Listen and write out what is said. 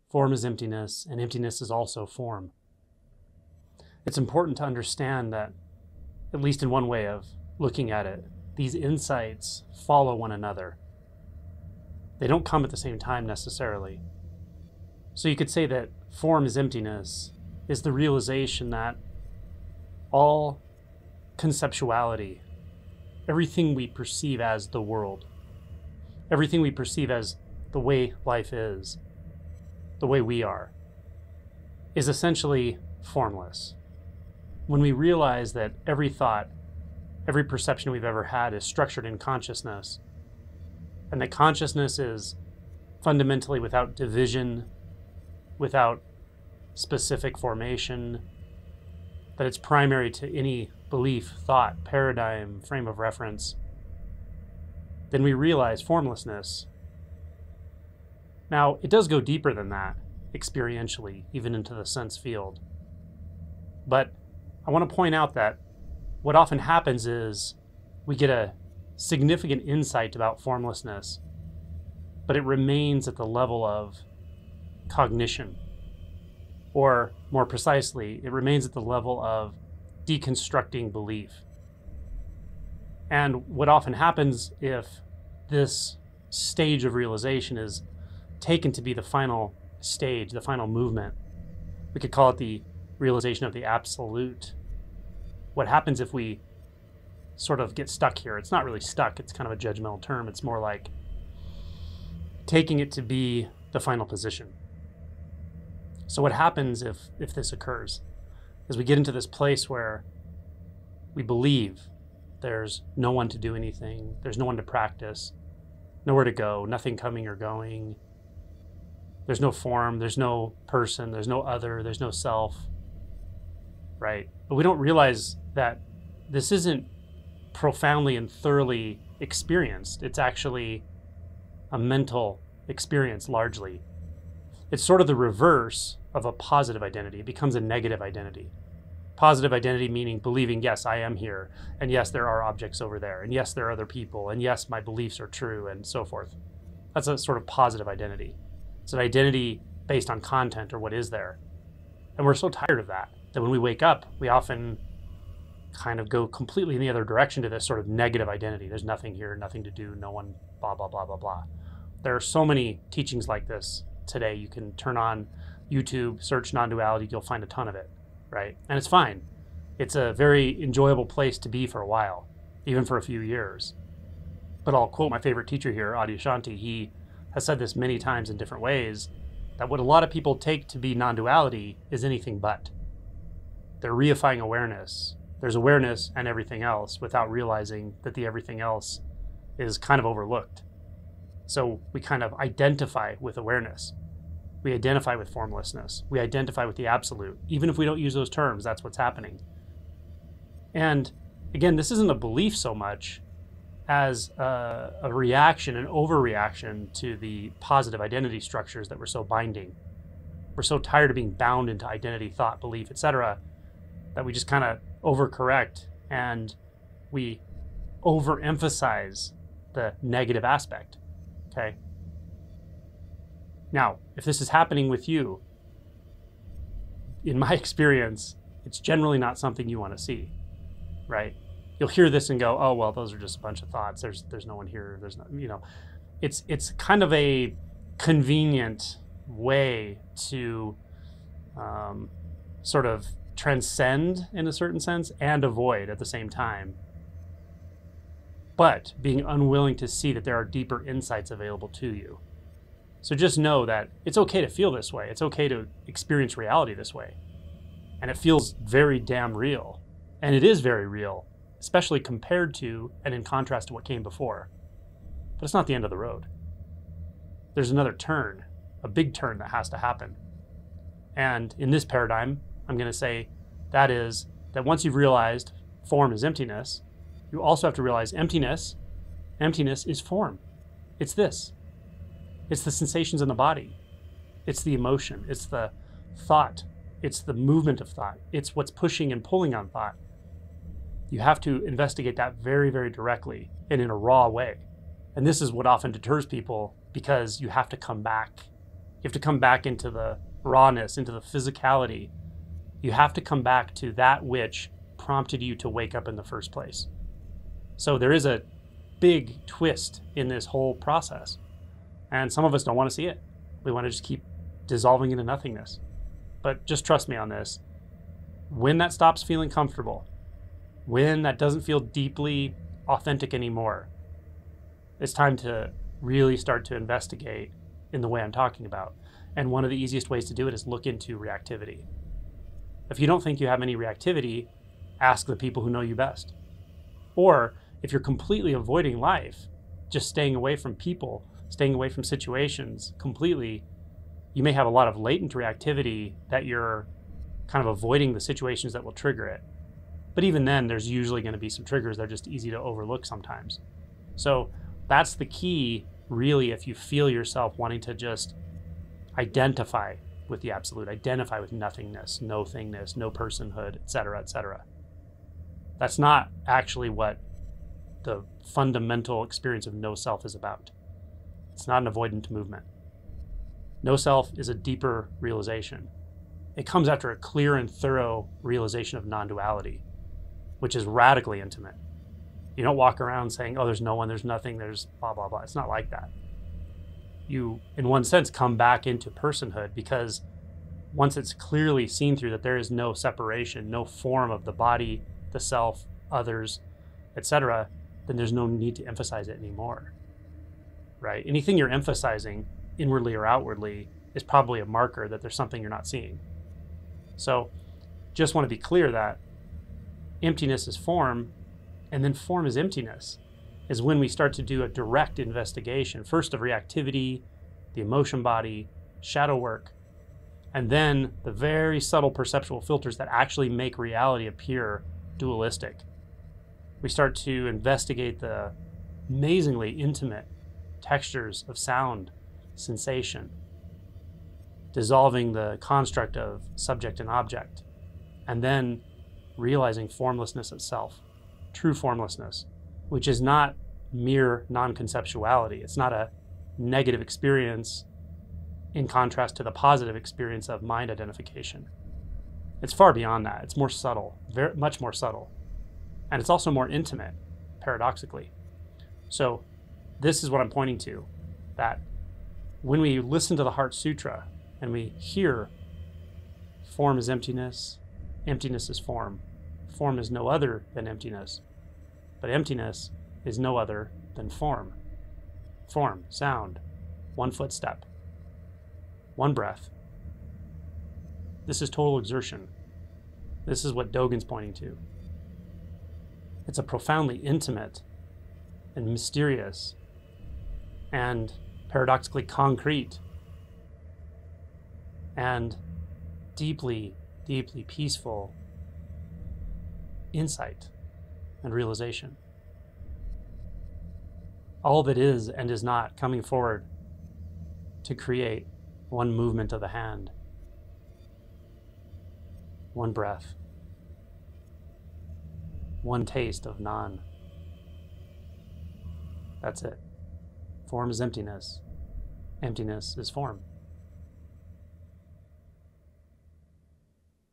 Form is emptiness, and emptiness is also form. It's important to understand that, at least in one way of looking at it, these insights follow one another. They don't come at the same time necessarily. So you could say that form is emptiness is the realization that all conceptuality, everything we perceive as the world, everything we perceive as the way life is, the way we are, is essentially formless. When we realize that every thought, every perception we've ever had is structured in consciousness, and that consciousness is fundamentally without division, without specific formation, that it's primary to any belief, thought, paradigm, frame of reference, then we realize formlessness. Now, it does go deeper than that, experientially, even into the sense field. But I want to point out that what often happens is we get a significant insight about formlessness, but it remains at the level of cognition. Or more precisely, it remains at the level of deconstructing belief. And what often happens if this stage of realization is taken to be the final stage, the final movement, we could call it the realization of the absolute. What happens if we sort of get stuck here? It's not really stuck, it's kind of a judgmental term. It's more like taking it to be the final position. So what happens if this occurs is we get into this place where we believe there's no one to do anything, there's no one to practice, nowhere to go, nothing coming or going. There's no form, there's no person, there's no other, there's no self, right? But we don't realize that this isn't profoundly and thoroughly experienced. It's actually a mental experience largely. It's sort of the reverse of a positive identity. It becomes a negative identity. Positive identity meaning believing, yes, I am here, and yes, there are objects over there, and yes, there are other people, and yes, my beliefs are true, and so forth. That's a sort of positive identity. It's an identity based on content or what is there. And we're so tired of that when we wake up, we often kind of go completely in the other direction to this sort of negative identity. There's nothing here, nothing to do, no one, blah, blah, blah, blah, blah. There are so many teachings like this today. You can turn on YouTube, search non-duality, you'll find a ton of it, right? And it's fine. It's a very enjoyable place to be for a while, even for a few years. But I'll quote my favorite teacher here, Adyashanti. He has said this many times in different ways, that what a lot of people take to be non-duality is anything but. They're reifying awareness. There's awareness and everything else without realizing that the everything else is kind of overlooked. So we kind of identify with awareness. We identify with formlessness. We identify with the absolute. Even if we don't use those terms, that's what's happening. And again, this isn't a belief so much as a reaction, an overreaction to the positive identity structures that were so binding. We're so tired of being bound into identity, thought, belief, etc., that we just kind of overcorrect and we overemphasize the negative aspect, okay? Now, if this is happening with you, in my experience, it's generally not something you want to see, right? You'll hear this and go, oh, well, those are just a bunch of thoughts. There's no one here. There's no, you know, it's kind of a convenient way to sort of transcend in a certain sense and avoid at the same time. But being unwilling to see that there are deeper insights available to you. So just know that it's okay to feel this way. It's okay to experience reality this way. And it feels very damn real. And it is very real, especially compared to and in contrast to what came before. But it's not the end of the road. There's another turn, a big turn that has to happen. And in this paradigm, I'm going to say that is that once you've realized form is emptiness, you also have to realize emptiness. Emptiness is form. It's this. It's the sensations in the body. It's the emotion. It's the thought. It's the movement of thought. It's what's pushing and pulling on thought. You have to investigate that very, very directly and in a raw way. And this is what often deters people because you have to come back You have to come back into the rawness, into the physicality. You have to come back to that which prompted you to wake up in the first place. So there is a big twist in this whole process. And some of us don't want to see it. We want to just keep dissolving into nothingness. But just trust me on this. When that stops feeling comfortable, when that doesn't feel deeply authentic anymore, it's time to really start to investigate in the way I'm talking about. And one of the easiest ways to do it is look into reactivity. If you don't think you have any reactivity, ask the people who know you best. Or if you're completely avoiding life, just staying away from people, staying away from situations completely, you may have a lot of latent reactivity that you're kind of avoiding the situations that will trigger it. But even then, there's usually going to be some triggers that are just easy to overlook sometimes. So that's the key, really, if you feel yourself wanting to just identify with the absolute, identify with nothingness, no thingness, no personhood, etc., etc. That's not actually what the fundamental experience of no self is about. It's not an avoidant movement. No self is a deeper realization. It comes after a clear and thorough realization of non-duality, which is radically intimate. You don't walk around saying, oh, there's no one, there's nothing, there's blah, blah, blah. It's not like that. You, in one sense, come back into personhood because once it's clearly seen through that there is no separation, no form of the body, the self, others, etc., then there's no need to emphasize it anymore, right? Anything you're emphasizing, inwardly or outwardly, is probably a marker that there's something you're not seeing. So just want to be clear that emptiness is form, and then form is emptiness, is when we start to do a direct investigation, first of reactivity, the emotion body, shadow work, and then the very subtle perceptual filters that actually make reality appear dualistic. We start to investigate the amazingly intimate textures of sound, sensation, dissolving the construct of subject and object, and then realizing formlessness itself, true formlessness, which is not mere non-conceptuality. It's not a negative experience in contrast to the positive experience of mind identification. It's far beyond that. It's more subtle, very much more subtle. And it's also more intimate, paradoxically. So this is what I'm pointing to, that when we listen to the Heart Sutra and we hear form is emptiness, emptiness is form is no other than emptiness, but emptiness is no other than form. Form, sound, one footstep, one breath. This is total exertion. This is what Dogen's pointing to. It's a profoundly intimate and mysterious and paradoxically concrete and deeply, deeply peaceful insight and realization. All that is and is not coming forward to create one movement of the hand, one breath, one taste of non. That's it. Form is emptiness. Emptiness is form.